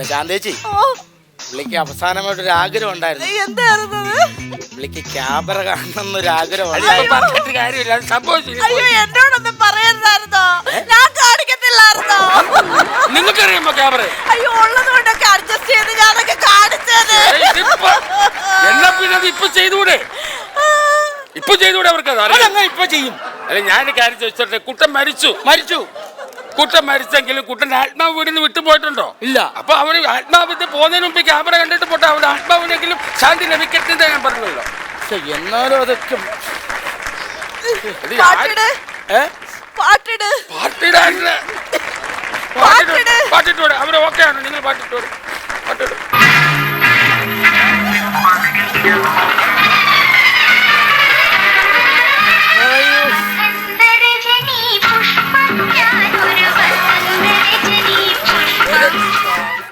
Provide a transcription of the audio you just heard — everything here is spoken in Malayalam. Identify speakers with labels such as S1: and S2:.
S1: ശാന്തേച്ചി, പുള്ളിക്ക് അവസാനമായിട്ടൊരു ആഗ്രഹം ഉണ്ടായിരുന്നു.
S2: എന്തായിരുന്നു?
S1: പുള്ളിക്ക് ക്യാമറ കാണണമെന്നൊരു ആഗ്രഹം.
S2: എന്നോടൊന്നും പറയരുതായിരുന്നോ? ഞാൻ കാണിക്കത്തില്ലായിരുന്നോ?
S3: നിങ്ങൾക്കറിയാമോ ക്യാമറ?
S2: അയ്യോ, ഉള്ളത് കൊണ്ടൊക്കെ അഡ്ജസ്റ്റ് ചെയ്ത് ഞാനൊക്കെ കാണിച്ചത്.
S3: എന്നാ പിന്നെ ഇപ്പൊ ചെയ്തൂടെ? ഇപ്പൊ ചെയ്തൂടെ? അവർക്ക്
S1: ഇപ്പൊ ചെയ്യും.
S3: അല്ല, ഞാൻ കാര്യം ചോദിച്ചോട്ടെ, കുട്ടൻ മരിച്ചു. കുട്ടൻ മരിച്ചെങ്കിലും കുട്ടന്റെ ആത്മാവ് വീടിന് വിട്ടുപോയിട്ടുണ്ടോ?
S1: ഇല്ല.
S3: അപ്പൊ അവര് ആത്മാവിന്റെ പോകുന്നതിന് മുമ്പ് ക്യാമറ കണ്ടിട്ട് പോട്ടെ, അവരുടെ ആത്മാവിനെങ്കിലും ശാന്തി ലഭിക്കട്ടെ ഞാൻ പറഞ്ഞല്ലോ.
S1: എന്നാലും അതൊക്കെ
S3: പാട്ടിട്ടോടെ അവര് ഓക്കെ ആണോ? നിങ്ങൾ പാട്ടിട്ടോടെ.